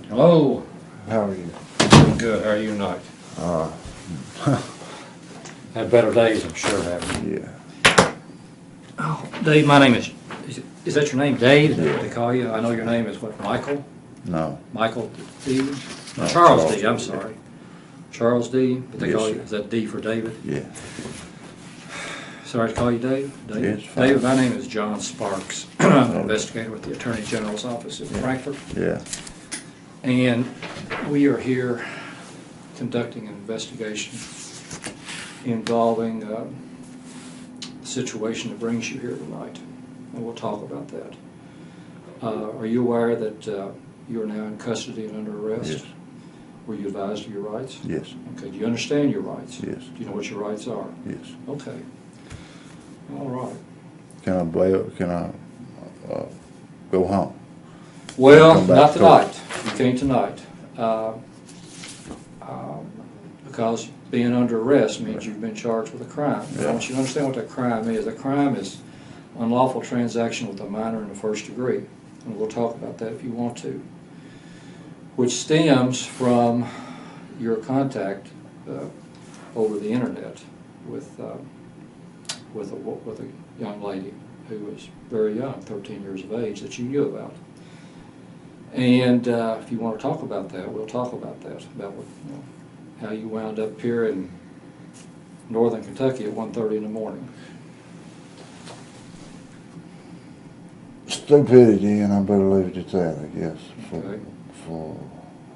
Hello. How are you? Doing good. How are you tonight? Uh, Had better days, I'm sure, haven't you? yeah. Oh, Dave, my name is that your name, Dave? Is that what Yeah. they call you? I know your name is what, Michael? No. Michael D? No, Charles D, I'm D, sorry. Charles D, but they Yes, call you, sir. is that D for David? Yeah. Sorry to call you Dave? Dave? It's fine. David, my name is John Sparks. I'm an investigator with the Attorney General's office in Frankfurt. Yeah. And we are here conducting an investigation involving the situation that brings you here tonight. And we'll talk about that. Are you aware that you are now in custody and under arrest? Yes. Were you advised of your rights? Yes. Okay. Do you understand your rights? Yes. Do you know what your rights are? Yes. Okay. All right. Can I go home? Well, Come back not to tonight. You came tonight. Because being under arrest means you've been charged with a crime. And I want you to understand what that crime is. A crime is unlawful transaction with a minor in the first degree. And we'll talk about that if you want to. Which stems from your contact over the internet with a young lady who was very young, 13 years of age, that you knew about. And if you want to talk about that, we'll talk about that, about what, how you wound up here in northern Kentucky at 1:30 in the morning. Stupidity, and I better leave it at that, I guess. Okay.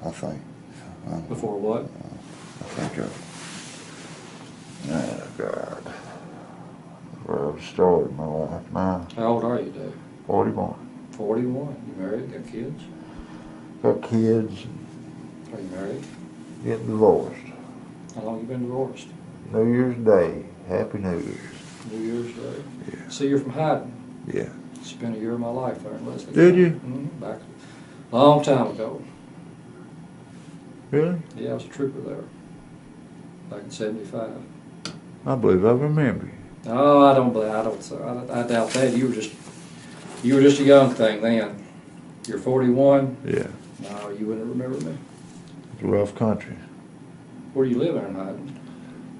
I think. Before what? I think oh, God. Where I've started my life now. How old are you, Dave? 41. 41. You married? Got kids? Got kids, Are you married? getting divorced. How long you been divorced? New Year's Day. Happy New Year's. New Year's Day. Yeah. So you're from Hyden. Yeah. Spent a year of my life there in Leslie. Did you? Mm-hmm. Back a long time ago. Really? Yeah, I was a trooper there. Back in '75. I believe I remember you. No, I don't believe. I doubt that. You were just a young thing then. You're 41. Yeah. No, you wouldn't remember me. It's a rough country. Where do you live in Hyden?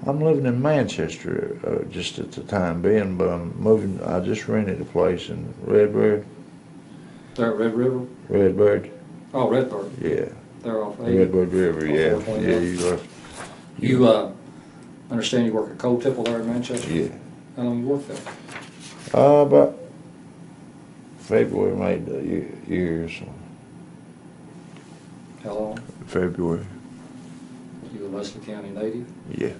I'm living in Manchester just at the time being, but I'm moving. I just rented a place in Redbird. There at Red River? Redbird? Oh, Redbird. Yeah. They're off 80. Redbird River, yeah. 421. Yeah, you left. You understand you work at Coal Tipple there in Manchester? Yeah. How long you work there? About February made the year, so. How long? February. You a Leslie County native? Yeah.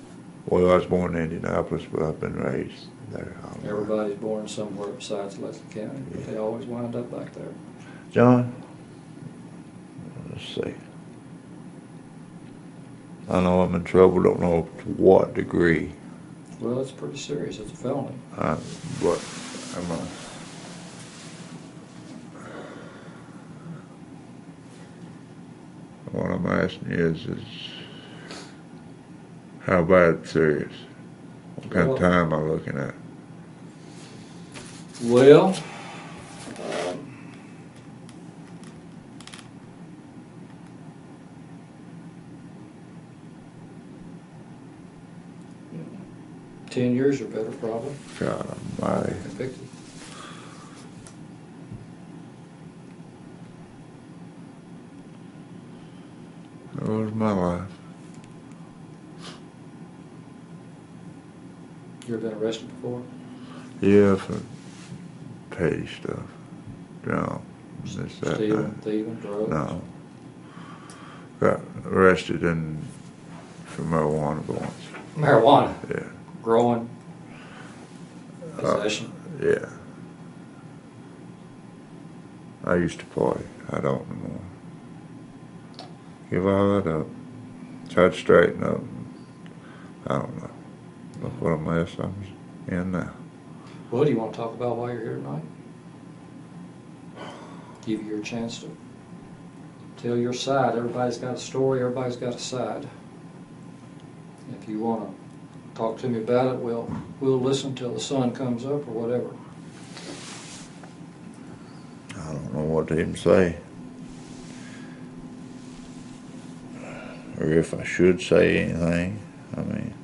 Well, I was born in Indianapolis, but I've been raised there. Everybody's born somewhere besides Leslie County, but Yeah. they always wind up back there. John? Let's see. I know I'm in trouble, don't know to what degree. Well, it's pretty serious. It's a felony. But am I? What I'm asking you is how bad serious? What kind of time am I looking at? Well, 10 years or better, probably. God almighty. Convicted. That was my life. You ever been arrested before? Yeah, for petty stuff. No. This, that, Stealing, that. thieving, drugs? No. Got arrested for marijuana once. Marijuana? Yeah. Growing? Possession? Yeah. I used to party. I don't anymore. Give all that up. Try to straighten up. I don't know. Look what a mess I'm in now. Well, do you want to talk about why you're here tonight? Give you your chance to tell your side. Everybody's got a story. Everybody's got a side. If you want to talk to me about it, we'll listen till the sun comes up or whatever. I don't know what to even say. or if I should say anything. I mean,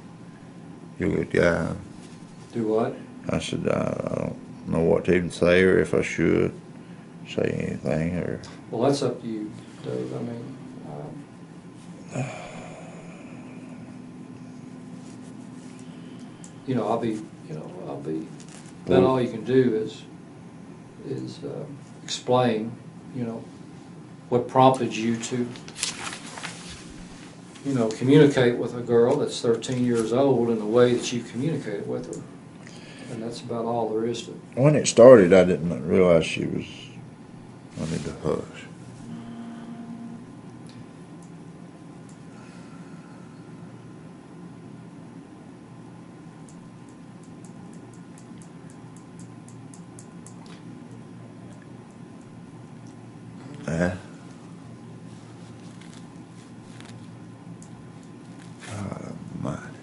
you're a good guy. Do what? I said, I don't know what to even say or if I should say anything or. Well, that's up to you, Dave. I mean, I'll be, then all you can do is explain, what prompted you to, communicate with a girl that's 13 years old in the way that you communicated with her. And that's about all there is to it. When it started, I didn't realize she was wanting to hush. Yeah. God almighty.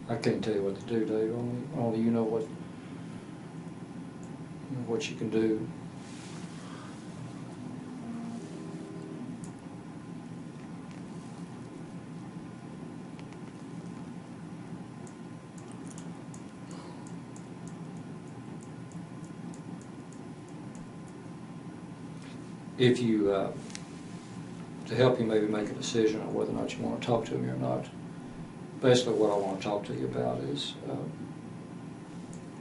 I can't tell you what to do, Dave. Only you know what you can do. If you, to help you maybe make a decision on whether or not you want to talk to me or not, basically what I want to talk to you about is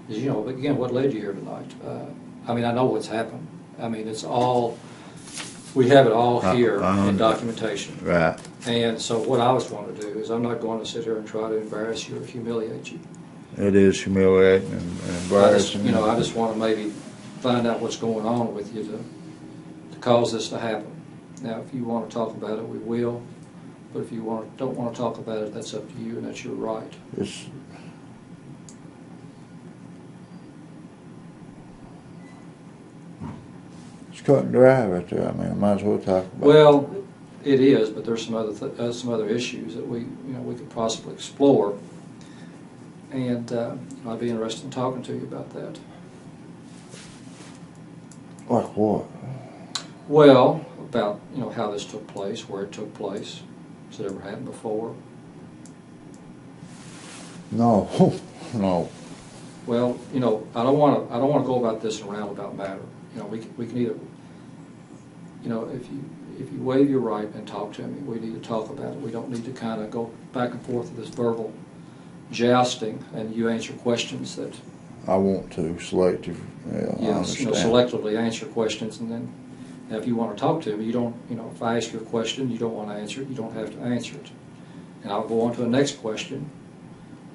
again, what led you here tonight? I mean, I know what's happened. I mean, it's all, we have it all here in documentation. Right. And so what I was going to do is I'm not going to sit here and try to embarrass you or humiliate you. It is humiliating and embarrassing. I just want to maybe find out what's going on with you to cause this to happen. Now, if you want to talk about it, we will. But if you don't want to talk about it, that's up to you, and that's your right. It's cut and dry right there. I mean, I might as well talk about it. Well, it is, but there's some other issues that we could possibly explore, and I'd be interested in talking to you about that. Like what? Well, about how this took place, where it took place. Has it ever happened before? No, no. Well, I don't want to go about this in a roundabout manner. We can either, if you waive your right and talk to me, we need to talk about it. We don't need to kind of go back and forth with this verbal jousting, and you answer questions that. I want to selective. Yeah, yes, selectively answer questions, and then if you want to talk to me, you don't. If I ask you a question, you don't want to answer it. You don't have to answer it, and I'll go on to the next question,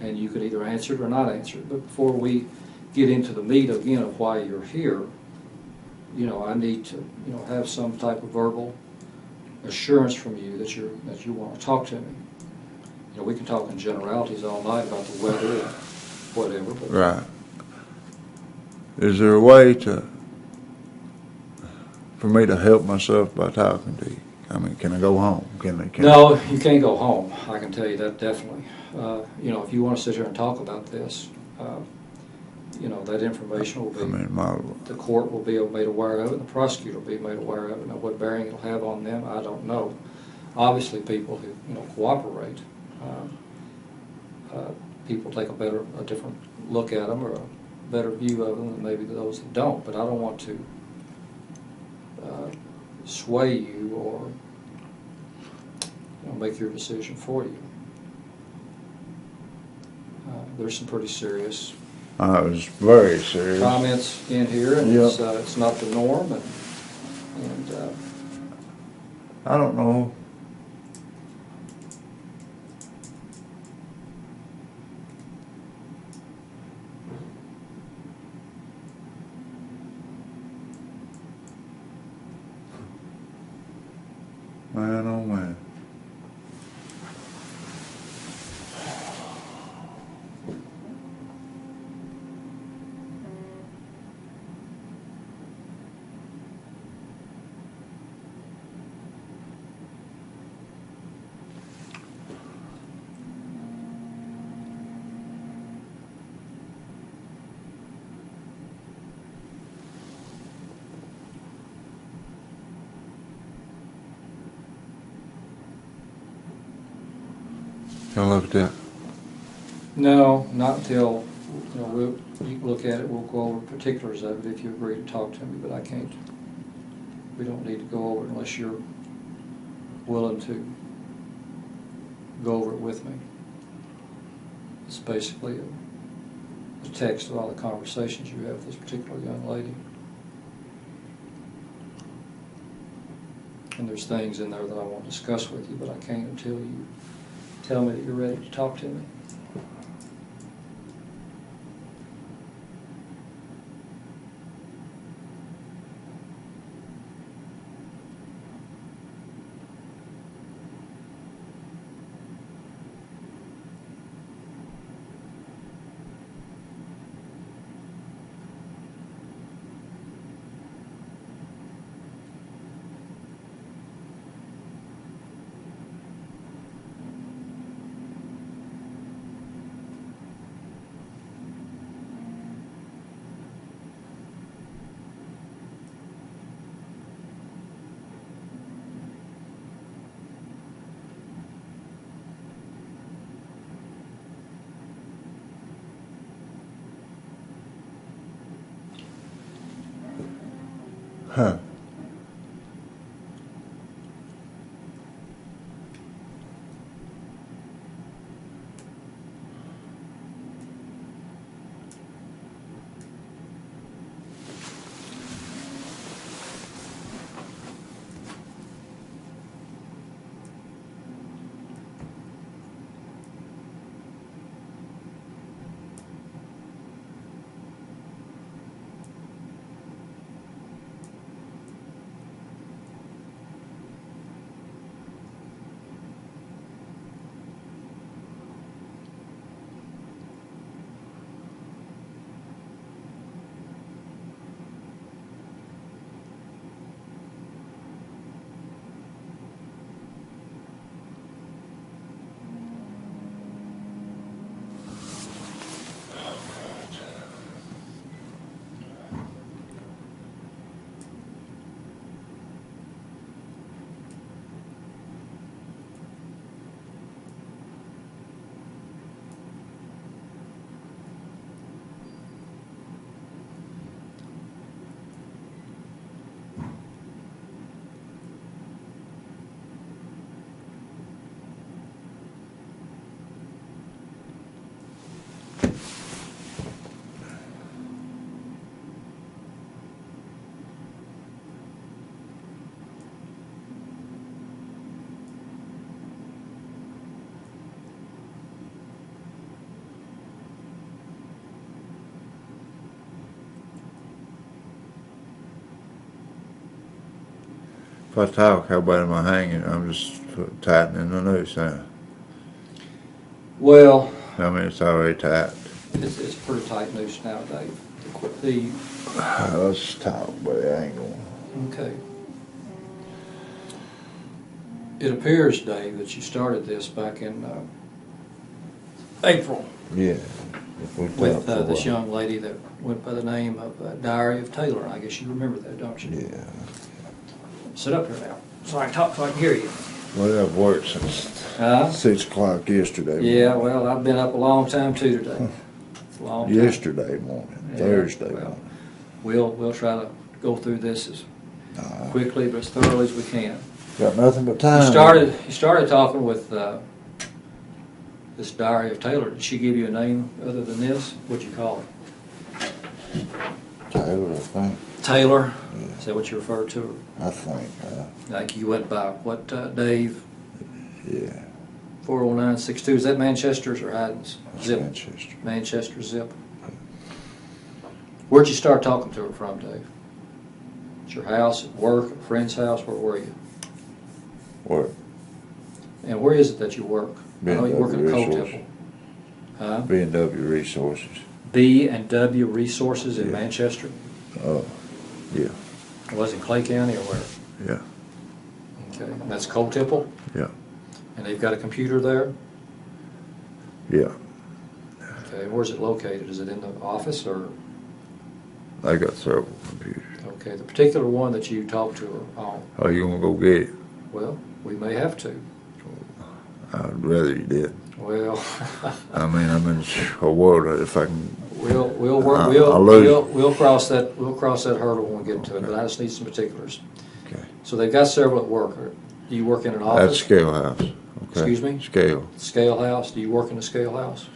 and you could either answer it or not answer it. But before we get into the meat again of why you're here, I need to have some type of verbal assurance from you that you want to talk to me. We can talk in generalities all night about the weather or whatever. But right. Is there a way for me to help myself by talking to you? I mean, can I go home? No, you can't go home. I can tell you that definitely. If you want to sit here and talk about this, that information will be. The court will be made aware of it, and the prosecutor will be made aware of it. Now, what bearing it'll have on them, I don't know. Obviously, people who cooperate, people take a different look at them or a better view of them than maybe those that don't. But I don't want to sway you or make your decision for you. There's some pretty serious. It was very serious Comments in here, and yep. It's not the norm, and I don't know. Man, oh man. Can I look at that? No, not until, you can look at it, we'll go over particulars of it if you agree to talk to me, but I can't. We don't need to go over it unless you're willing to go over it with me. It's basically a text of all the conversations you have with this particular young lady. And there's things in there that I want to discuss with you, but I can't until you tell me that you're ready to talk to me. Huh. If I talk, how bad am I hanging? I'm just tightening the noose now. Well, I mean, it's already tight. it's a pretty tight noose now, Dave. Let's talk by the angle. Okay. It appears, Dave, that you started this back in April Yeah. with this young lady that went by the name of Diary of Taylor. I guess you remember that, don't you? Yeah. Sit up here now, so I can talk, so I can hear you. Well, I've worked since 6 o'clock yesterday. Yeah, well, I've been up a long time too today. It's a long time. Yesterday morning, Yeah, Thursday well, morning. We'll try to go through this as quickly but as thoroughly as we can. Got nothing but time. You started talking with this Diary of Taylor. Did she give you a name other than this? What'd you call it? Taylor, I think. Taylor? Yeah. Is that what you referred to her? I think. Like you went by what, Dave? Yeah. 40962. Is that Manchester's or Haddon's? That's Zip. Manchester. Manchester Zip. Where'd you start talking to her from, Dave? At your house, at work, at a friend's house? Where were you? Work. And where is it that you work? I know you work at a coal temple. Huh? B&W Resources. B&W Resources in Manchester? Oh, yeah. Was it Clay County or where? Yeah. Okay, and that's Coal Temple? Yeah. And they've got a computer there? Yeah. Okay, where's it located? Is it in the office or? I got several computers. Okay, the particular one that you talked to her on. Oh, you gonna go get it? Well, we may have to. I'd rather you did. Well, I mean, a world if I can. we'll work. We'll cross that hurdle when we get to it. But I just need some particulars. Okay. So they've got several at work. Do you work in an office? That's Scale House. Okay. Excuse me? Scale House. Do you work in the Scale House?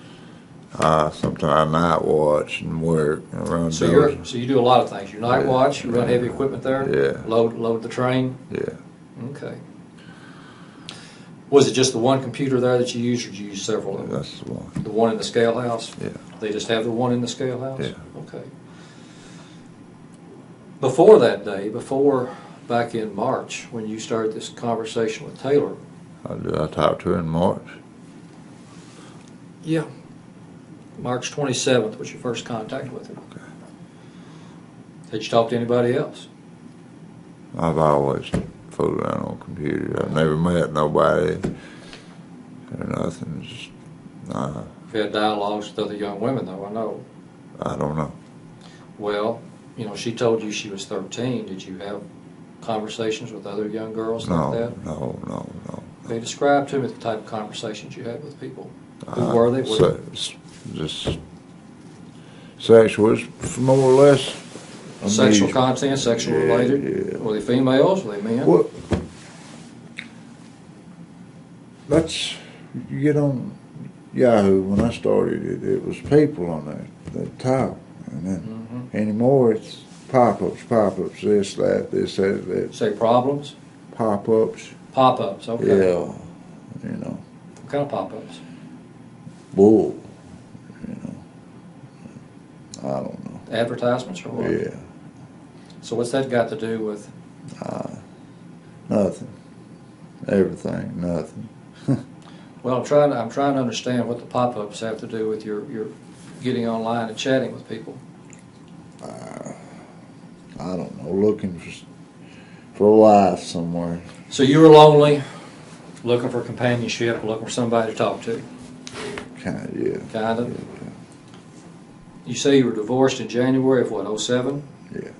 Sometimes I night watch and work around. So you do a lot of things. You night watch. You run heavy equipment there. Yeah. Load the train. Yeah. Okay. Was it just the one computer there that you used, or did you use several of them? That's the one. The one in the Scale House? Yeah. They just have the one in the Scale House? Yeah. Okay. Before that day, back in March, when you started this conversation with Taylor. I talked to her in March. Yeah. March 27th was your first contact with her. Okay. Did you talk to anybody else? I've always fooled around on computers. I've never met nobody or nothing. Just, You've had dialogues with other young women, though, I know. I don't know. Well, she told you she was 13. Did you have conversations with other young girls like that? No. Okay, describe to me the type of conversations you had with people. Who were they? Just sex was more or less. Sexual content, sexual related? Yeah. Were they females? Were they men? Well, you get on Yahoo. When I started it was people on there that talk. And then anymore it's pop-ups, this, that. Say problems? Pop-ups. Pop-ups, okay. Yeah, What kind of pop-ups? Bull, I don't know. Advertisements or what? Yeah. So what's that got to do with? Nothing. Everything, nothing. Well, I'm trying to understand what the pop-ups have to do with your getting online and chatting with people. I don't know, looking for a life somewhere. So you were lonely, looking for companionship, looking for somebody to talk to. Kind of, yeah. Kind of. Yeah. You say you were divorced in January of what, 07? Yeah.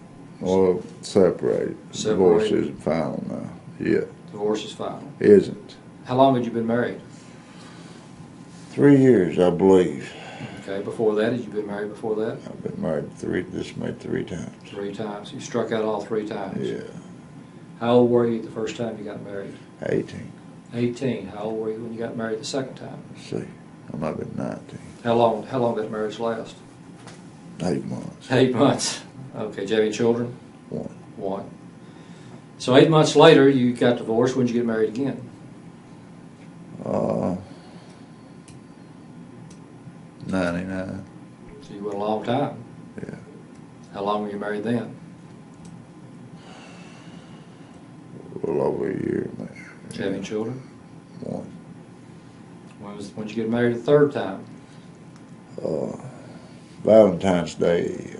Well, separated. Divorce isn't final now. Yeah. Divorce is final. Isn't. How long had you been married? 3 years, I believe. Okay, before that, had you been married before that? I've been married three times. 3 times. You struck out all 3 times? Yeah. How old were you the first time you got married? 18. 18. How old were you when you got married the second time? Let's see. I might have been 19. How long did that marriage last? 8 months. 8 months. Okay, did you have any children? 1. 1. So 8 months later, you got divorced. When did you get married again? 99. So you went a long time. Yeah. How long were you married then? A little over a year, man. Did you have any children? 1. When did you get married the third time? Valentine's Day,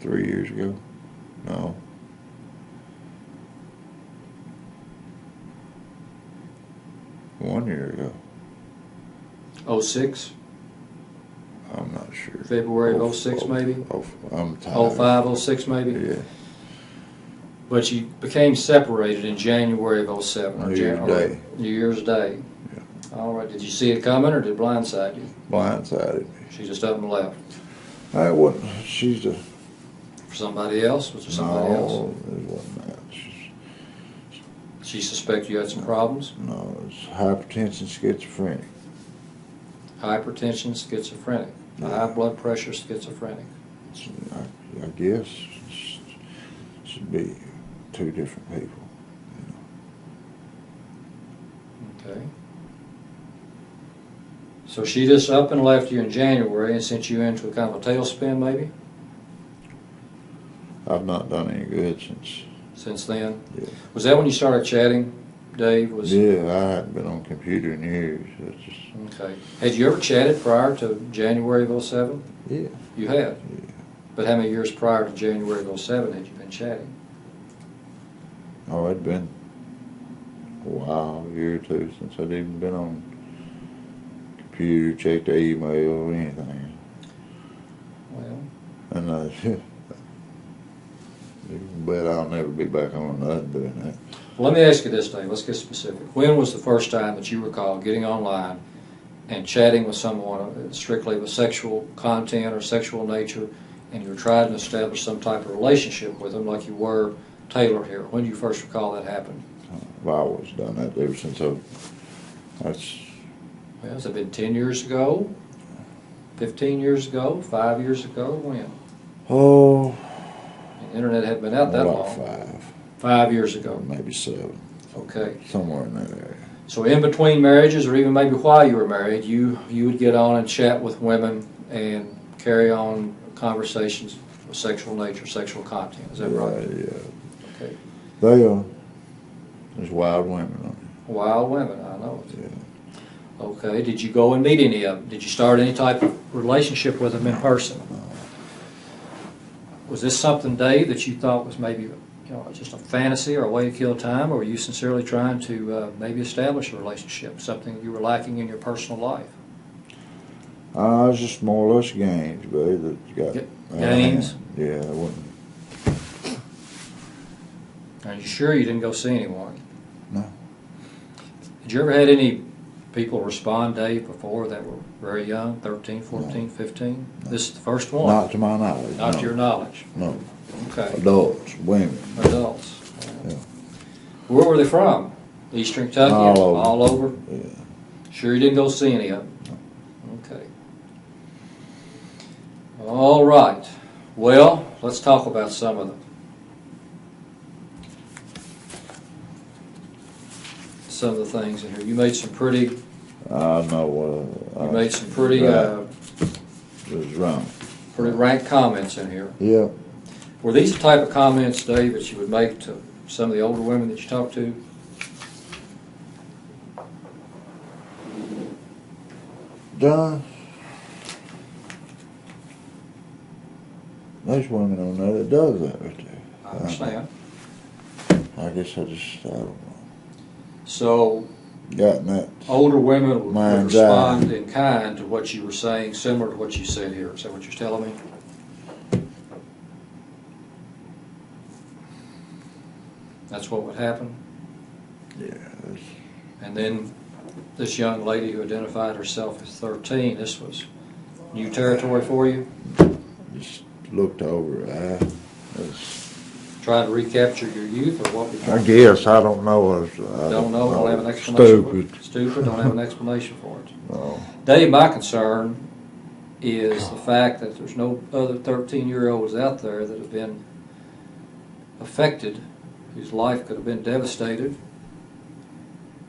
3 years ago. No. One year ago. 06? I'm not sure. February of 06 maybe? I'm tired. 05, 06 maybe? Yeah. But you became separated in January of 07. New Year's Day. New Year's Day. Yeah. All right. Did you see it coming or did it blindside you? Blindsided me. She just up and left. I wasn't. She's a. For somebody else? Was there somebody else? No, it wasn't that. She suspect you had some problems? No, it's hypertension, schizophrenic. Hypertension, schizophrenic. Yeah. High blood pressure, schizophrenic. I guess should be 2 different people. Okay. So she just up and left you in January and sent you into a kind of a tailspin, maybe? I've not done any good Since then? Yeah. Was that when you started chatting, Dave? Yeah, I hadn't been on computer in years. Okay. Had you ever chatted prior to January of 07? Yeah. You had? Yeah. But how many years prior to January of 07 had you been chatting? Oh, it'd been a while, a year or 2 since I'd even been on computer, checked the email or anything. Well, And you can bet I'll never be back on nothing doing that. Well, let me ask you this, Dave. Let's get specific. When was the first time that you recall getting online and chatting with someone strictly with sexual content or sexual nature, and you were trying to establish some type of relationship with them like you were Taylor here? When do you first recall that happened? I've always done that ever since that's... Well, has it been 10 years ago? 15 years ago? 5 years ago? When? Oh... The internet hadn't been out that about long. 5. 5 years ago. Maybe 7. Okay. Somewhere in that area. So in between marriages, or even maybe while you were married, you would get on and chat with women and carry on conversations of sexual nature, sexual content. Is that right? Yeah. Okay. There's wild women on it. Wild women, I know it. Yeah. Okay. Did you go and meet any of them? Did you start any type of relationship with them in person? Was this something, Dave, that you thought was maybe just a fantasy or a way to kill time, or were you sincerely trying to maybe establish a relationship, something you were lacking in your personal life? It's just more or less games, buddy. That you got games? Yeah, I wouldn't. Are you sure you didn't go see anyone? No. Did you ever had any people respond, Dave, before that were very young, 13, 14, 15? No. This is the first one? Not to my knowledge. Not no. to your knowledge? No. Okay. Adults, women. Adults. Yeah. Where were they from? Eastern Kentucky? All over. Yeah. Yeah. Sure you didn't go see any of them? No. Okay. All right. Well, let's talk about some of them. Some of the things in here. You made some pretty... I know. You made some pretty... It was wrong. pretty rank comments in here. Yeah. Were these the type of comments, Dave, that you would make to some of the older women that you talked to? John, there's women on there that does that right there. I understand. I guess I don't know. So, Gotten that. older women would Mind's respond eye. in kind to what you were saying, similar to what you said here. Is that what you're telling me? That's what would happen? Yeah. And then this young lady who identified herself as 13, this was new territory for you? Just looked over. Trying to recapture your youth, or what? I guess I don't know. Don't know, don't have an explanation for Stupid. it. Stupid, don't have an explanation for it. No. Dave, my concern is the fact that there's no other 13-year-olds out there that have been affected, whose life could have been devastated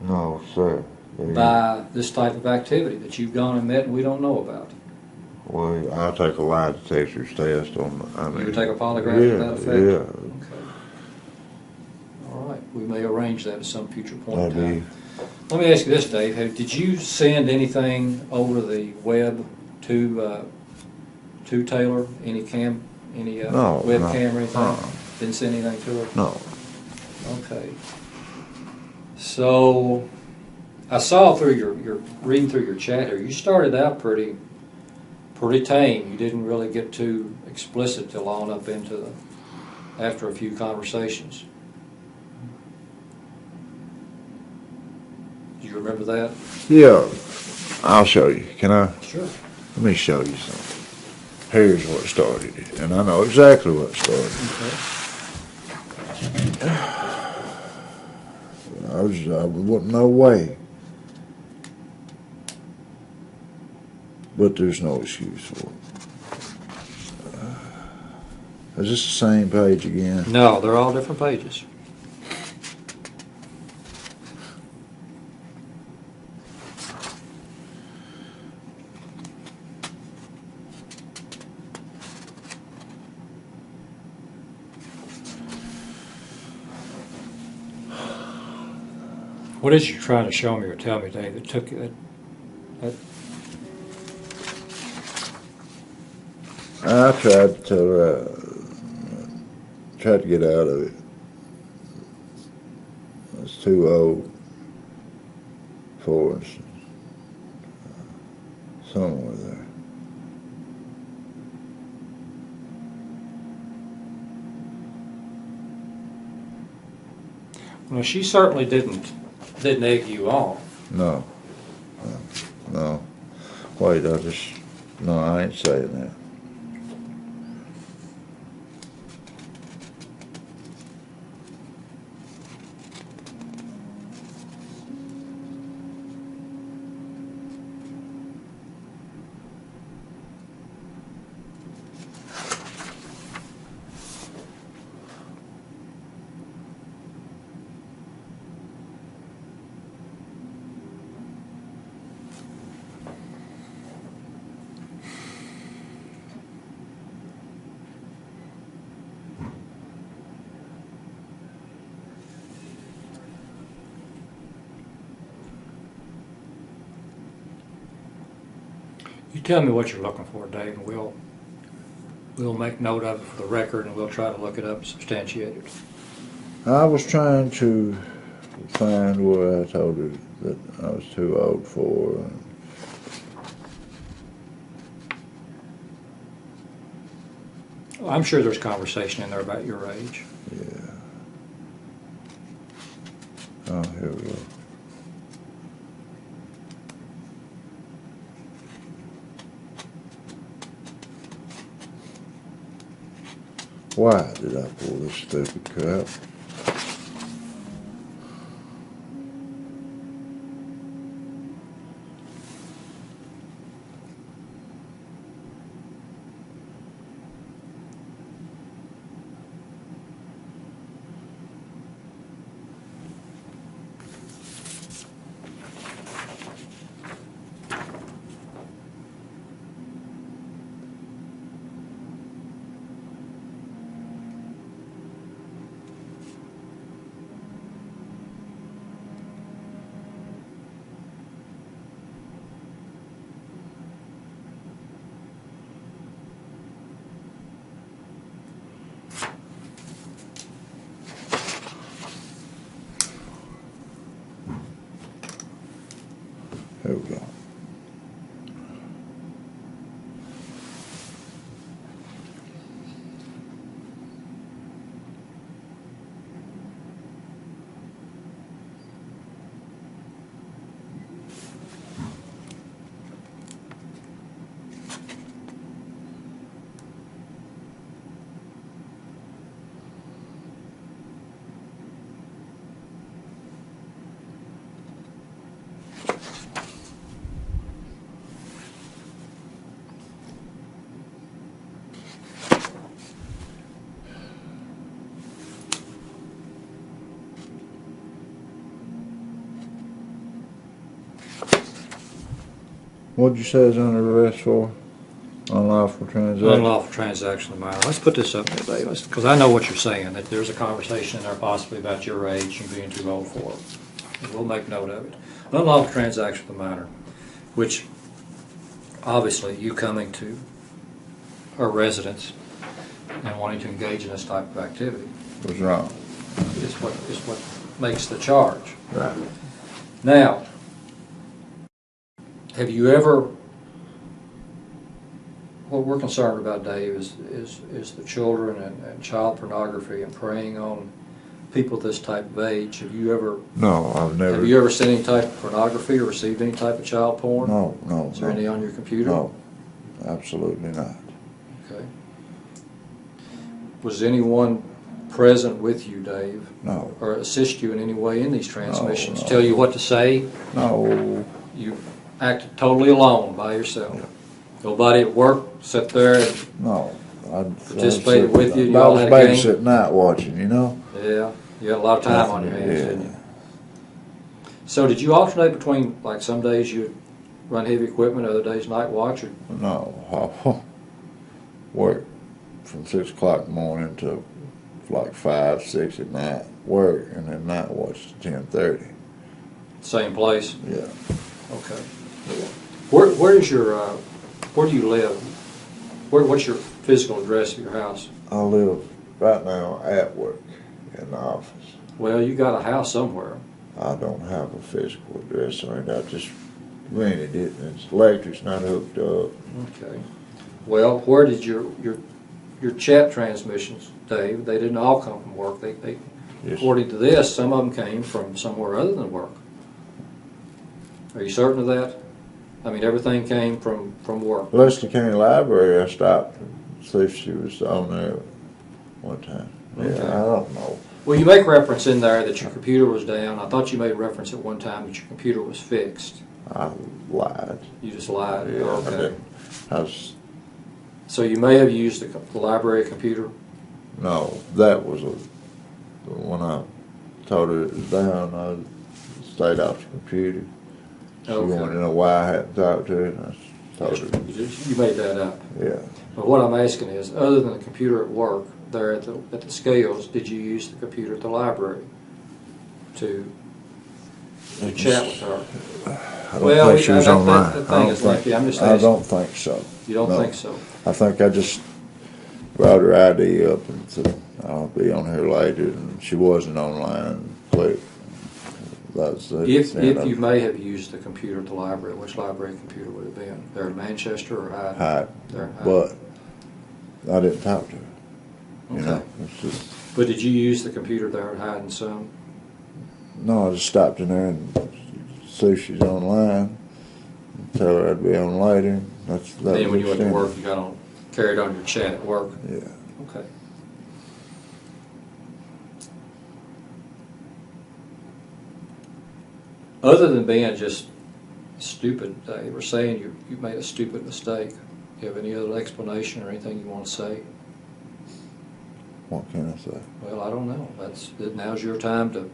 No, sir. by this type of activity that you've gone and met and we don't know about. Well, I'll take a lie detector's test on. You would take a polygraph to that effect? Yeah. Okay. All right. We may arrange that at some future point in That'd time. Let me ask you this, Dave. Did you send anything over the web to Taylor? Any No, webcam or anything? no. Didn't send anything to her? No. Okay. So I saw through your reading through your chat here, you started out pretty tame. You didn't really get too explicit till on up into after a few conversations. Do you remember that? Yeah. I'll show you. Can I? Sure. Let me show you something. Here's what started it, and I know exactly what started it. Okay. I wasn't no way. But there's no excuse for it. Is this the same page again? No, they're all different pages. What is you trying to show me or tell me, Dave, that took that? I tried to get out of it. I was too old for us. Somewhere there. Well, she certainly didn't egg you on. No. No. Wait, no, I ain't saying that. You tell me what you're looking for, Dave, and we'll make note of it for the record, and we'll try to look it up and substantiate it. I was trying to find where I told her that I was too old for her. Well, I'm sure there's conversation in there about your age. Yeah. Oh, here we go. Why did I pull this stupid crap? Here we go. What'd you say is under arrest for? Unlawful transaction? Unlawful transaction of minor. Let's put this up there, Dave, because I know what you're saying, that there's a conversation in there possibly about your age and being too old for it. We'll make note of it. Unlawful transaction of minor, which obviously you coming to her residence and wanting to engage in this type of activity Was wrong. is what makes the charge. Right. Now, have you ever, what we're concerned about, Dave, is the children and child pornography and preying on people this type of age. Have you ever? No, I've never. Have you ever seen any type of pornography or received any type of child porn? No. Is there any on your computer? No, absolutely not. Okay. Was anyone present with you, Dave? No. Or assist you in any way in these transmissions? No. Tell you what to say? No. You acted totally alone by yourself. Yeah. Nobody at work sat there and No. participated with you? You I all was had a game? babysitting night watching, you know? Yeah, you had a lot of time on your hands, Yeah. didn't you? So did you alternate between, like, some days you'd run heavy equipment, other days night watch? Or? No. Work from 6 o'clock in the morning to like 5, 6 at night. Work, and then night watch to 10:30. Same place? Yeah. Okay. Where is your, where do you live? What's your physical address of your house? I live right now at work in the office. Well, you got a house somewhere. I don't have a physical address or anything. I just rented it, and its electric's not hooked up. Okay. Well, where did your chat transmissions, Dave? They didn't all come from work. They Yes. according to this, some of them came from somewhere other than work. Are you certain of that? I mean, everything came from work. Leslie County Library, I stopped to see if she was on there one time. Yeah, Okay. I don't know. Well, you make reference in there that your computer was down. I thought you made reference at one time that your computer was fixed. I lied. You just lied. Yeah, Okay. I didn't. I was, So you may have used the library computer. no, that was when I told her it was down, I stayed off the computer. She Okay. wanted to know why I hadn't talked to her, and I told her. You made that up. Yeah. But what I'm asking is, other than the computer at work, there at the scales, did you use the computer at the library to chat with her? I don't think she was online. The thing is lengthy. I'm just I asking. don't think so. You don't No. think so? I think I just brought her ID up and said, I'll be on here later, and she wasn't online. Click. That's the If extent of you it. may have used the computer at the library, which library computer would it have been? There in Manchester or Hyde? Hyde. There in Hyde. But I didn't talk to her. You Okay. know, it's just, But did you use the computer there at Hyde and Son? no, I just stopped in there and see if she's online, and tell her I'd be on later. That Then was when you went to extent. work, you carried on your chat at work? Yeah. Okay. Other than being just stupid, they were saying you made a stupid mistake. Do you have any other explanation or anything you want to say? What can I say? Well, I don't know. Now's your time to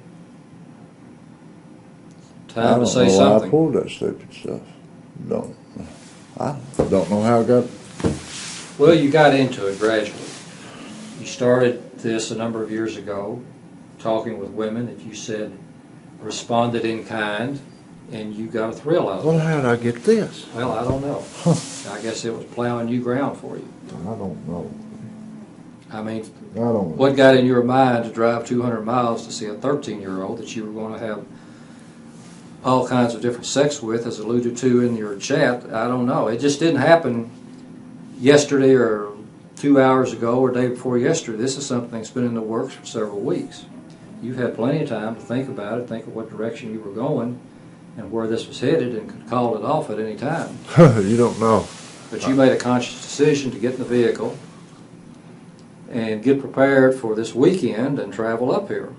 I don't say know why something. I pulled that stupid stuff. I don't know how I got. Well, you got into it gradually. You started this a number of years ago, talking with women that you said responded in kind, and you got a thrill out of Well, it. how did I get this? Well, I don't know. I guess it was plowing new ground for you. I don't know. I mean, I don't. what got in your mind to drive 200 miles to see a 13-year-old that you were going to have all kinds of different sex with, as alluded to in your chat? I don't know. It just didn't happen yesterday or 2 hours ago or day before yesterday. This is something that's been in the works for several weeks. You've had plenty of time to think about it, think of what direction you were going and where this was headed, and could call it off at any time. You don't know. But you made a conscious decision to get in the vehicle and get prepared for this weekend and travel up here.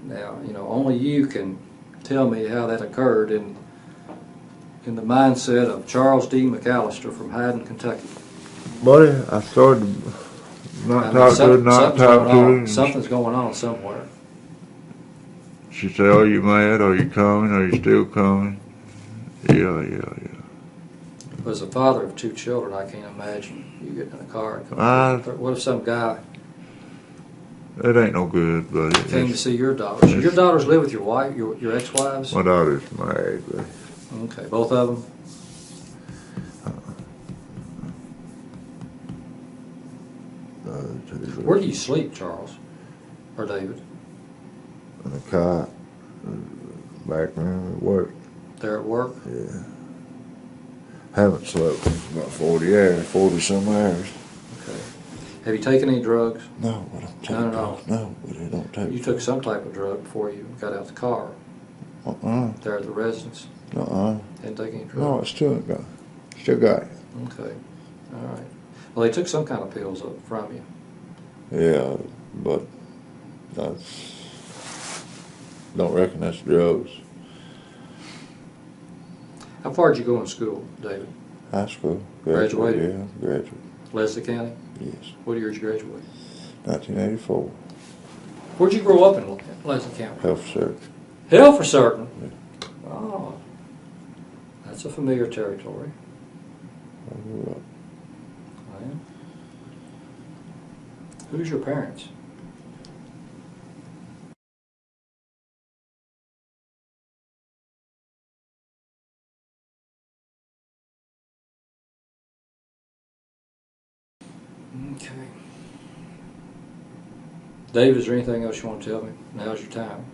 Now, only you can tell me how that occurred in the mindset of Charles D. McAllister from Hyden, Kentucky. Buddy, I started not talk to her, not talk to her. Something's going on somewhere. She said, "Are you mad? Are you coming? Are you still coming?" Yeah. As a father of 2 children, I can't imagine you getting in a car and coming. What if some guy It ain't no good, buddy. came to see your daughters? Your daughters live with your wife, your ex-wives? My daughter's married, buddy. Okay, both of them? Where do you sleep, Charles? Or David? In the car, back room at work. There at work? Yeah. Haven't slept in about 40 some hours. Okay. Have you taken any drugs? No, I don't take No. drugs. No, but I don't take You took some type of drug before you got out the car. There at the residence. Didn't take any drugs? No, it's still got. Still got it. Okay. All right. Well, they took some kind of pills from you. Yeah, but that's. Don't reckon that's drugs. How far did you go in school, David? High school. Graduated? Yeah, graduated. Leslie County? Yes. What year did you graduate? 1984. Where'd you grow up in Leslie County? Health search. Hell for certain. Oh, that's a familiar territory. I grew up. Well, who's your parents? Okay. David, is there anything else you want to tell me? Now's your time.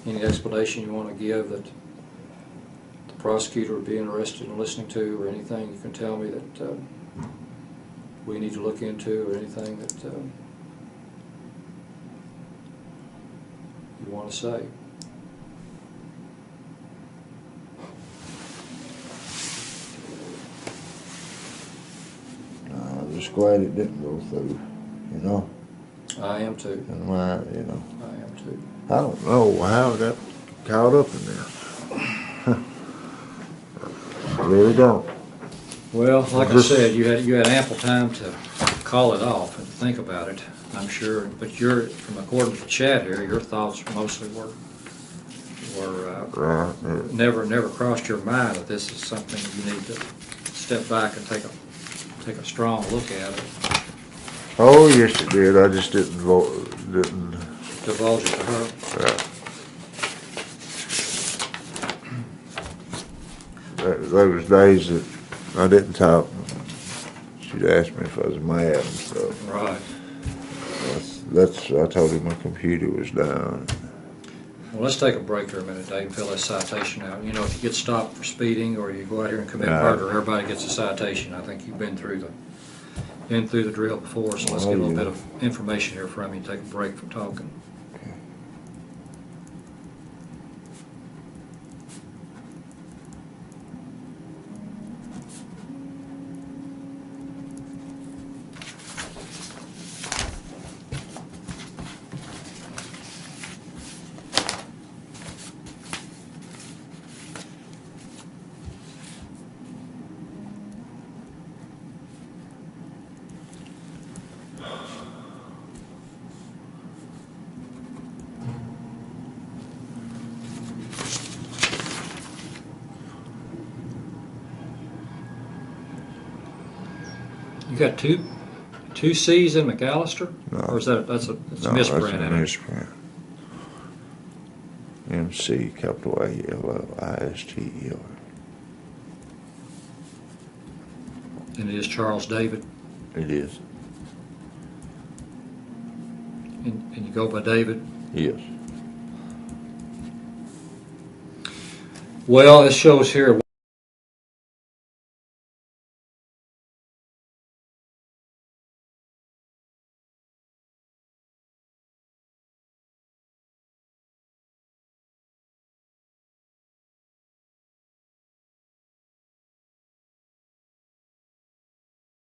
Any explanation you want to give that the prosecutor would be interested in listening to, or anything you can tell me that we need to look into, or anything that want to say. I'm just glad it didn't go through, you know. I am too. And my, you know, I am too. I don't know how I got caught up in this. I really don't. Well, like I said, you had ample time to call it off and think about it, I'm sure. But from according to the chat here, your thoughts mostly were never crossed your mind that this is something you need to step back and take a strong look at it. Oh yes, it did. I just didn't Divulge it to her. There was days that I didn't talk. She'd ask me if I was mad and stuff. Right. I told him my computer was down. Well, let's take a break here a minute, Dave, and fill that citation out. You know, if you get stopped for speeding or you go out here and commit murder, everybody gets a citation. I think you've been through the drill before, so let's get a little bit of information here from you. Take a break from talking. You got two C's in McAllister? No. Or is that's a misprint? That's a misprint. McAllister. And it is Charles David? It is. And you go by David? Yes. Well, it shows here.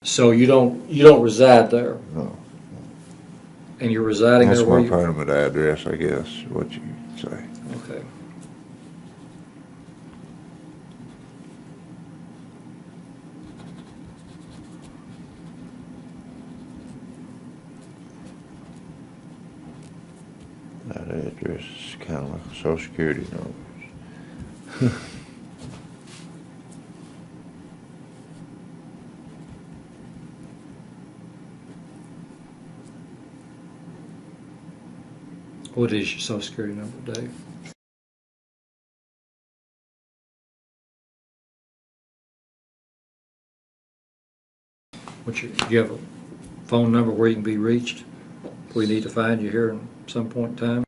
So you don't reside there? No. And you're residing That's there where my you? permanent address, I guess, what you say. Okay. That address is kind of like a Social Security number. What is your Social Security number, Dave? Do you have a phone number where you can be reached? We need to find you here at some point in time.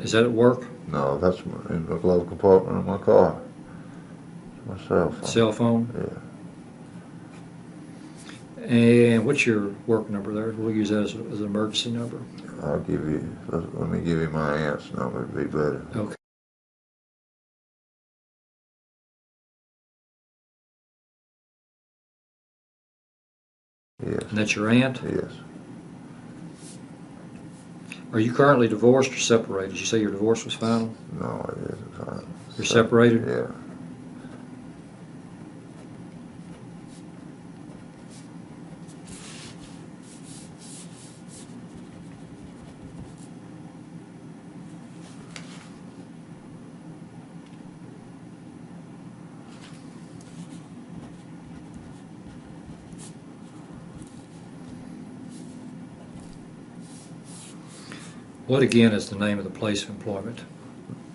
Is that at work? No, that's in the glove compartment of my car. My cell phone. Cell phone? Yeah. And what's your work number there? We'll use that as an emergency number. I'll give you, let me give you my aunt's number, it'd be better. Okay. Yes. And that's your aunt? Yes. Are you currently divorced or separated? Did you say your divorce was final? No, it isn't final. You're separated? Yeah. What again is the name of the place of employment,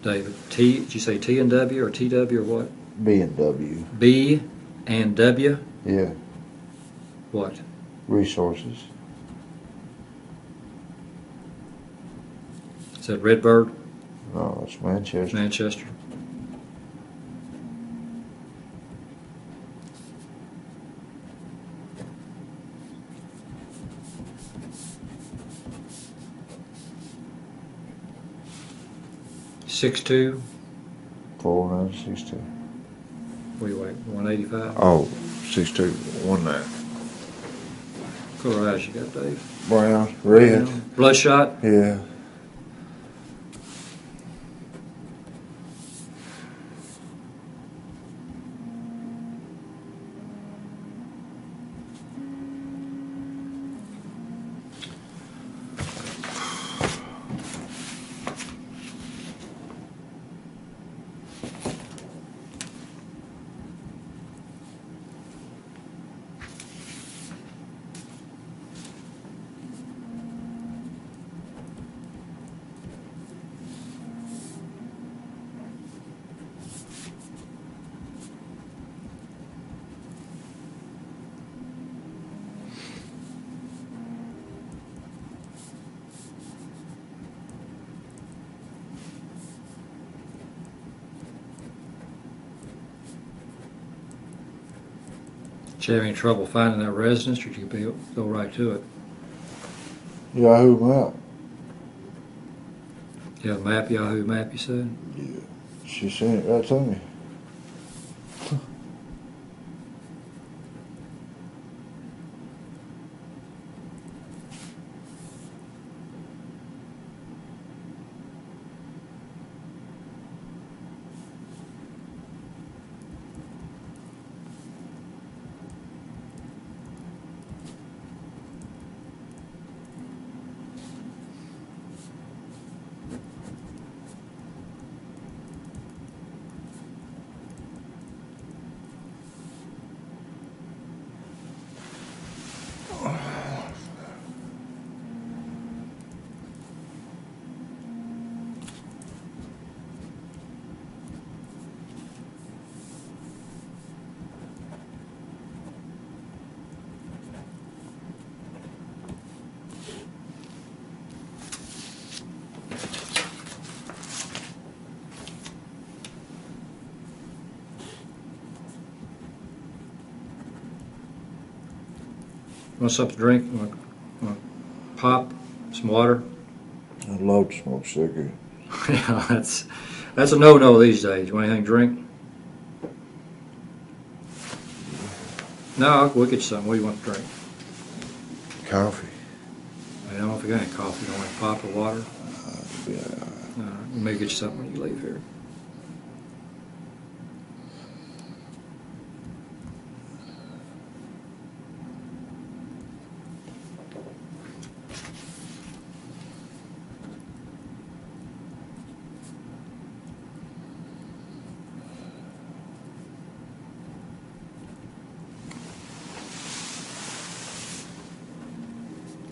David? Did you say T and W or TW or what? B and W. B and W? Yeah. What? Resources. Is that Redbird? No, it's Manchester. Manchester. 6'2". 4'9", 6'2". What do you weigh? 185. Oh, 6'2", 1'9". What color eyes you got, Dave? Brown, red. Bloodshot. Yeah. Did you have any trouble finding that residence, or did you go right to it? Yahoo map. You had a map, Yahoo map, you said? Yeah. She sent it right to me. Want something to drink? Want pop? Some water? I love to smoke cigarettes. Yeah, that's a no-no these days. You want anything to drink? No, we'll get you something. What do you want to drink? Coffee. I don't know if you got any coffee. You don't want pop or water? Yeah. We may get you something when you leave here.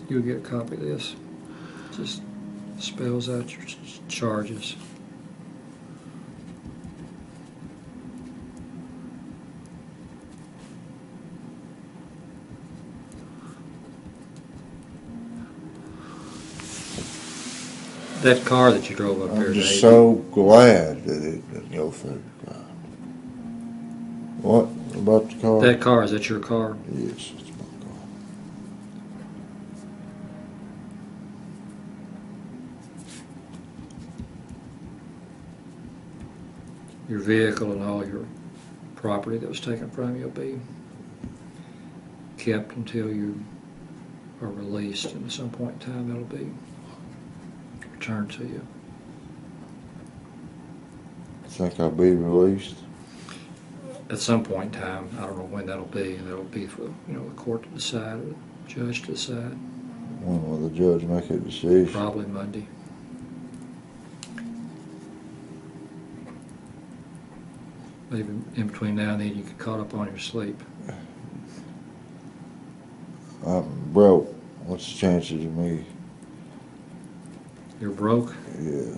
You'll get a copy of this. Just spells out your charges. That car that you drove up here I'm today. just so glad that it didn't go through. What about the car? That car, is that your car? Yes, it's my car. Your vehicle and all your property that was taken from you will be kept until you are released, and at some point in time that'll be returned to you. Think I'll be released? At some point in time, I don't know when that'll be, and that'll be for the court to decide, or the judge to decide. When will the judge make a decision? Probably Monday. Maybe in between now and then you get caught up on your sleep. I'm broke. What's the chances of me? You're broke? Yeah.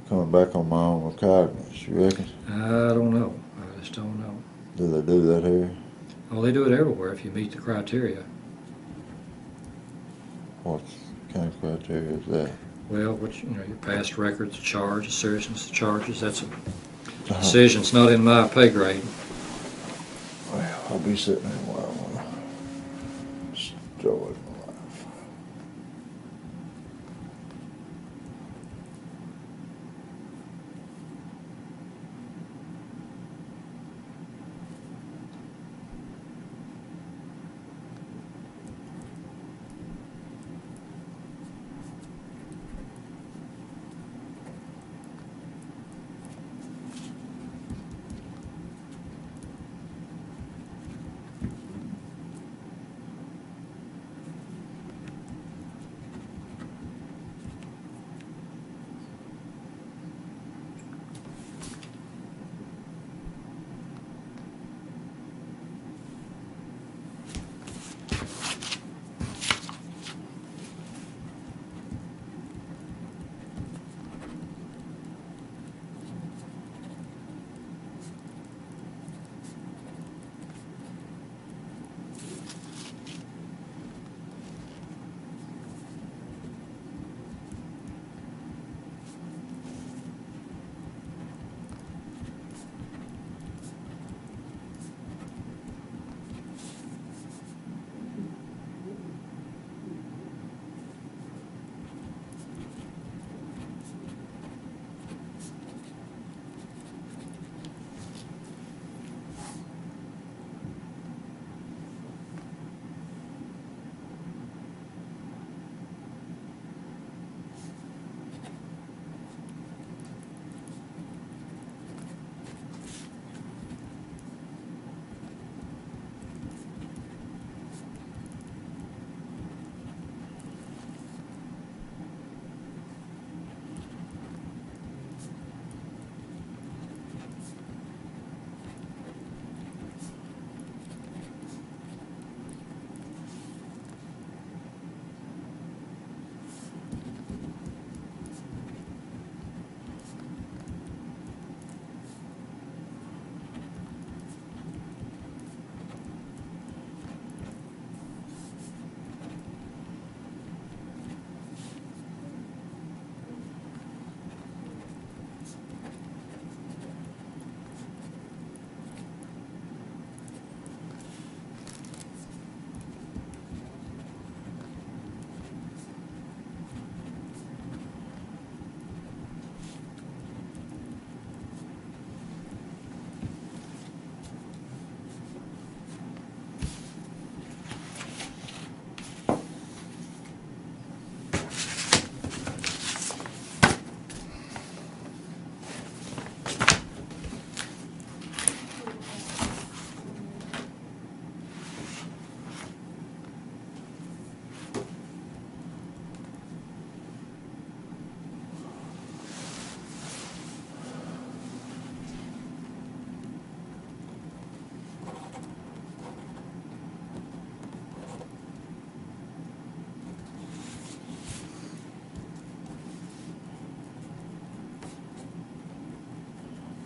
Coming back on my own recognizance, you reckon? I don't know. I just don't know. Do they do that here? Well, they do it everywhere if you meet the criteria. What kind of criteria is that? Well, your past records, the charge, the seriousness of charges, that's a decision. It's not in my pay grade. Well, I'll be sitting there a while. Enjoy my life.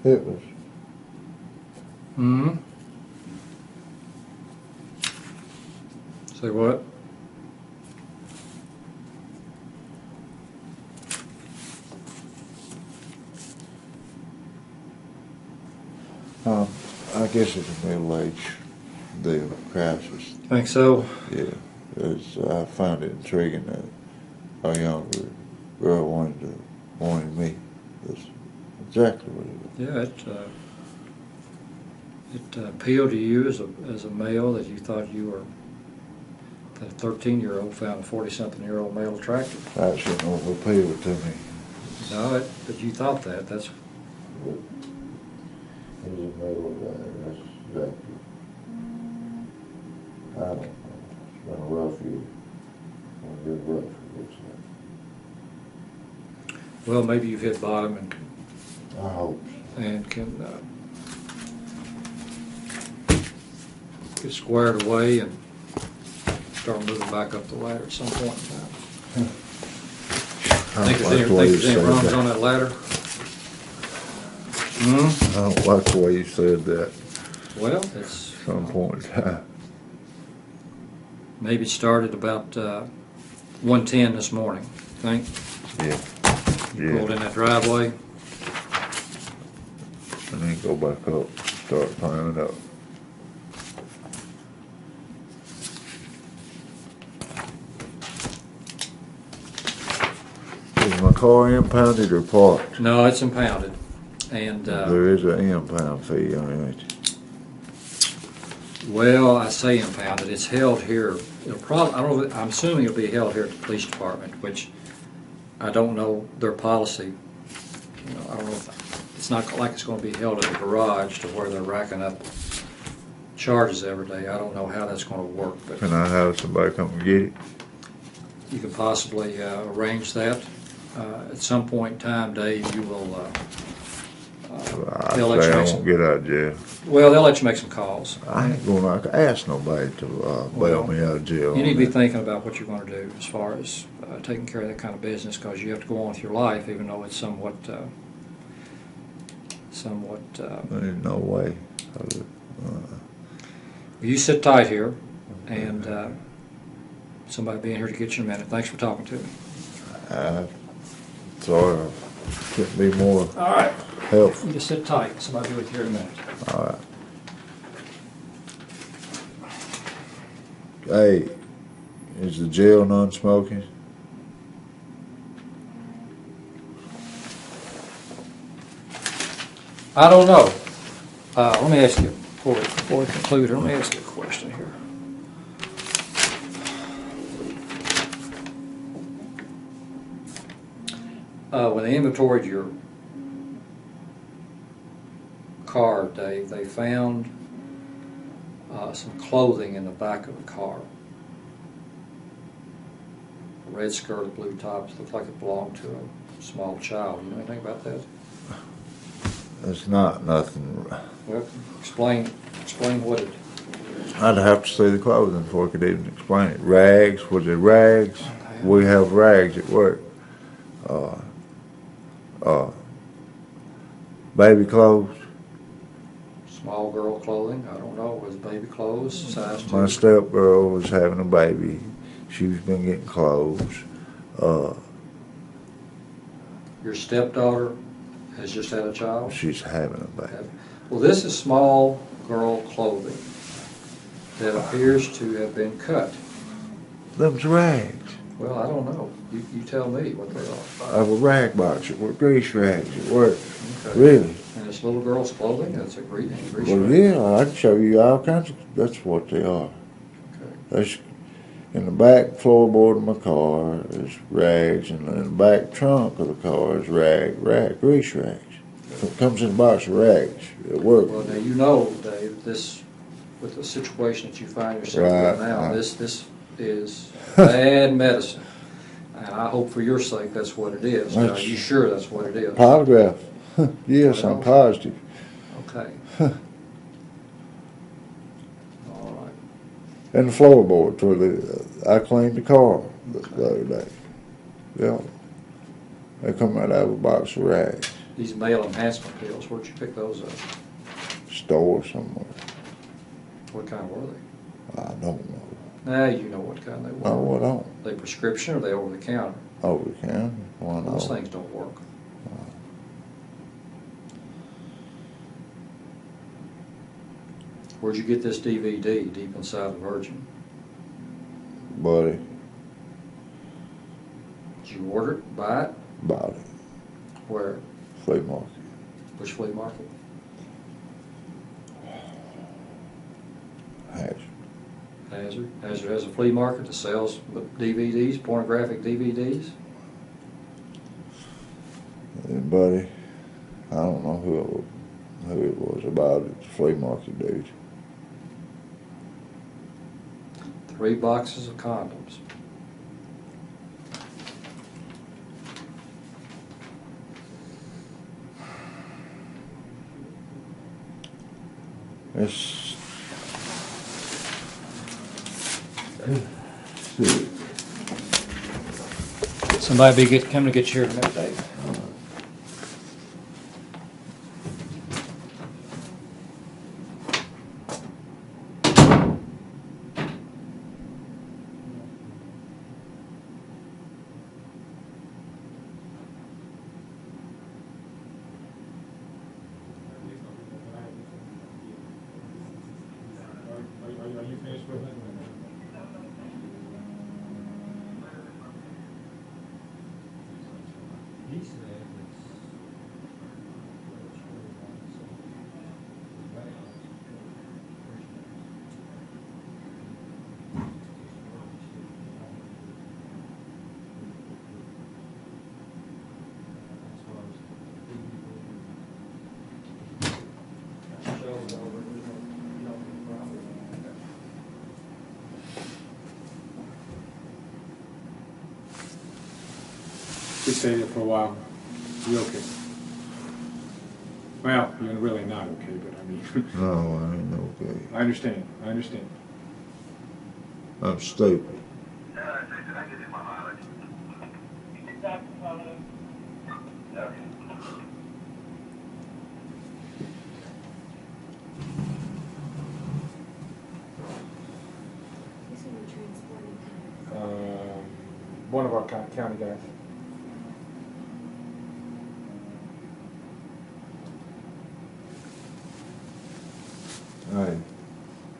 It was. Hmm? Say what? I guess it's a middle-age deal, crisis. Think so? Yeah, I found it intriguing that a younger girl wanted me. That's exactly what it was. Yeah, it appealed to you as a male that you thought you were, that a 13-year-old found a 40-something-year-old male attractive. That shouldn't have appealed to me. No, but you thought that. That's. It was a middle guy, that's exactly. I don't know. It's been a rough year. One good rough, it looks like. Well, maybe you've hit bottom and I hope so. can get squared away and start moving back up the ladder at some point in time. Think there's any rungs on that ladder? I don't like the way you said that. Well, it's At some point in time. maybe it started about 1:10 this morning. Think Yeah. pulled in that driveway. And then go back up, start climbing up. Is my car impounded or parked? No, it's impounded, and There is an impound fee on it. well, I say impounded. It's held here. It'll probably. I don't know. I'm assuming it'll be held here at the police department, which I don't know their policy. You know, I don't know. It's not like it's going to be held at the garage to where they're racking up charges every day. I don't know how that's going to work, but Can I have somebody come and get it? you can possibly arrange that. At some point in time, Dave, you will. I They'll let say you I make won't some. get out of jail. Well, they'll let you make some calls. I ain't gonna ask nobody to bail me out of jail. You need to on be that. thinking about what you're going to do as far as taking care of that kind of business, because you have to go on with your life, even though it's somewhat. There's no way. You sit tight here, and somebody being here to get you in a minute. Thanks for talking to me. Sorry, I couldn't be more All right. helpful. You just sit tight. Somebody will be with you here in a minute. All right. Hey, is the jail non-smoking? I don't know. Let me ask you, before we conclude, let me ask you a question here. When they inventoried your car, Dave, they found some clothing in the back of the car. A red skirt, a blue top. Looked like it belonged to a small child. You know anything about that? It's not nothing. Well, explain what it. I'd have to see the clothing before I could even explain it. Rags, was it rags? Okay. We have rags at work. Baby clothes. Small girl clothing. I don't know. Was baby clothes size 2? My stepgirl was having a baby. She's been getting clothes. Your stepdaughter has just had a child. She's having a baby. Well, this is small girl clothing that appears to have been cut. Them's rags. Well, I don't know. You tell me what they are. I have a rag box at work, grease rags at work. Okay. Really? And this little girl's clothing, that's a grease Well, rag? yeah, I can show you all kinds of, that's what they are. Okay. There's, in the back floorboard of my car is rags, and in the back trunk of the car is grease rags. It comes in a box of rags at work. Well, now you know, Dave, this, with the situation that you find yourself in now, this is bad medicine. And I hope for your sake that's what it is. Are you sure that's what it is? Polygraph. Yes, I'm positive. Okay. All right. And the floorboard where I cleaned the car the other day. Yeah. They come right out of a box of rags. these male enhancement pills, where'd you pick those up? Store somewhere. What kind were they? I don't know. Now you know what kind they were. Oh, I don't. They prescription or they over the counter? Over the counter. Why Those not? things don't work. Where'd you get this DVD, Deep Inside the Virgin? Buddy, Did you order it, buy it? bought it. Where? Flea market. Which flea market? Hazard. Hazard has a flea market that sells DVDs, pornographic DVDs? And buddy, I don't know who it was about it. The flea market dude. 3 boxes of condoms. It's see. Somebody come to get you here next day. Are you finished with it? He said we stay there for a while. You okay? Well, you're really not okay, but I mean. No, I ain't okay. I understand. I understand. I'm stupid. One of our county guys. Hey,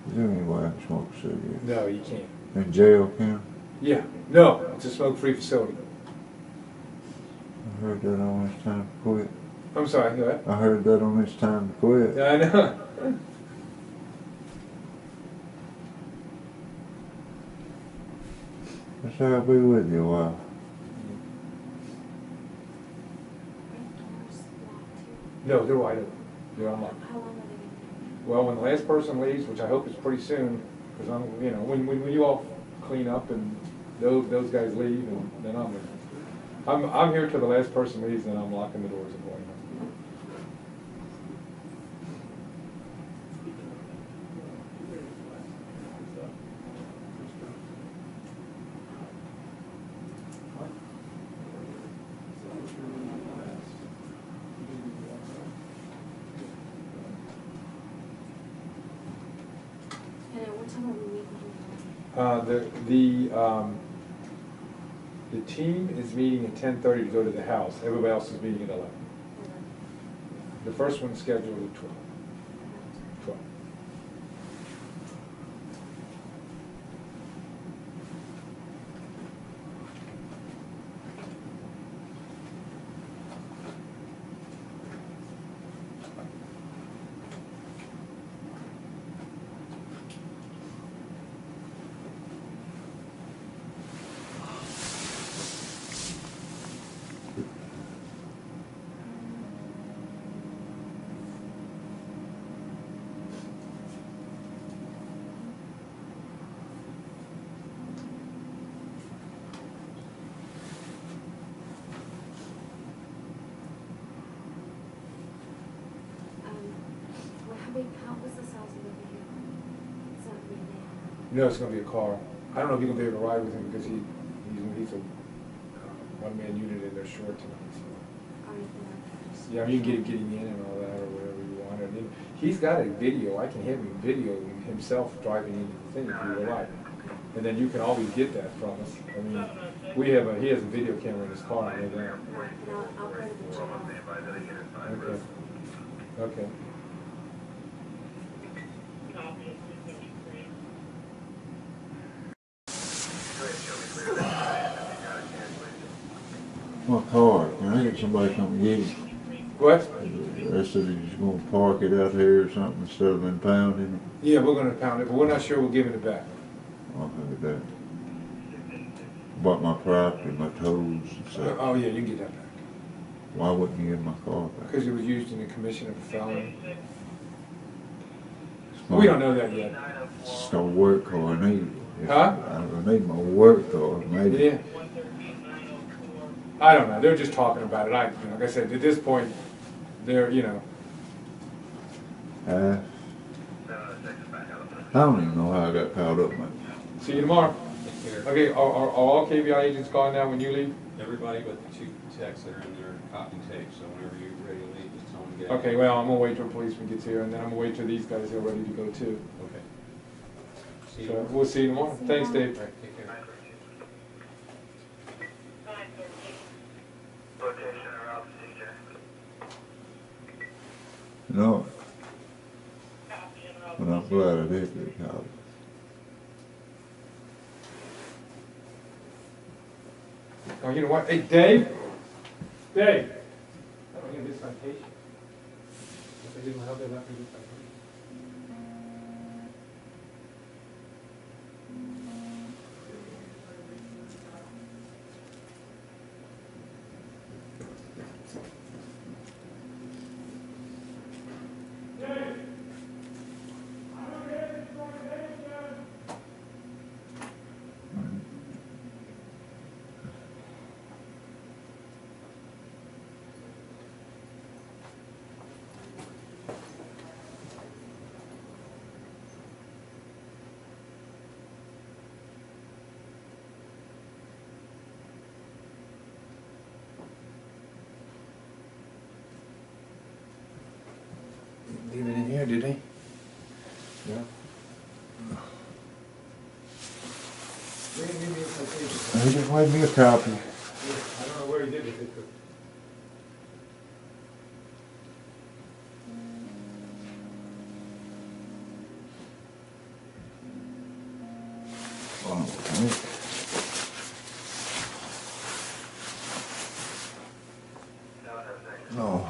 is there any way I can smoke a cigarette? No, you can't. In jail, Kim? Yeah. No, it's a smoke-free facility. I heard that on this time to quit. I'm sorry, go ahead. I heard that on this time to quit. Yeah, I know. I said I'll be with you a while. No, they're wide open. They're unlocked. Well, when the last person leaves, which I hope is pretty soon, because I'm, you know, when you all clean up and those guys leave, and then I'm here till the last person leaves, and I'm locking the doors and going home. The team is meeting at 10:30 to go to the house. Everybody else is meeting at 11. The first one's scheduled at 12. 12. How was the size of the vehicle? Is that really bad? No, it's going to be a car. I don't know if you're going to be able to ride with him because he's a one-man unit and they're short tonight. So. Are you Yeah, you can get him in and all that, or whatever you want. And then he's got a video. I can have him video himself driving into the thing if you would like. And then you can always get that from us. I mean, he has a video camera in his car. I know that. No, I'll go to the jail. Okay. Okay. My car, can I get somebody to come get it? What? They said he's gonna park it out here or something instead of impounding it. Yeah, we're going to pound it, but we're not sure we're giving it back. I'll have that. Bought my property, my tools and stuff. Oh, yeah, you can get that back. Why wouldn't you give my car back? Because it was used in the commission of a felony. It's my- We don't know that yet. It's no work car I need. Huh? I need my work car, maybe. Yeah. I don't know. They're just talking about it. Like I said, at this point, they're, you know. I don't even know how I got caught up, man. See you tomorrow. Okay, are all KBI agents gone now when you leave? Everybody but the two techs that are in there copying tape, so whenever you're ready to leave, just tell them to get. Okay, well, I'm gonna wait till a policeman gets here, and then I'm gonna wait till these guys are ready to go too. Okay. See So you. we'll see you tomorrow. Thanks, Dave. All right, take care. No. But I'm glad I did get caught. Oh, you know what? Hey, Dave? Dave? I don't get this citation. If I didn't have that, I'd this citation. Leave it in here, did he? Yeah. He just made me a copy. I don't know where he did it. No.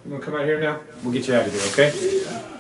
You gonna come out here now? We'll get you out of here, okay?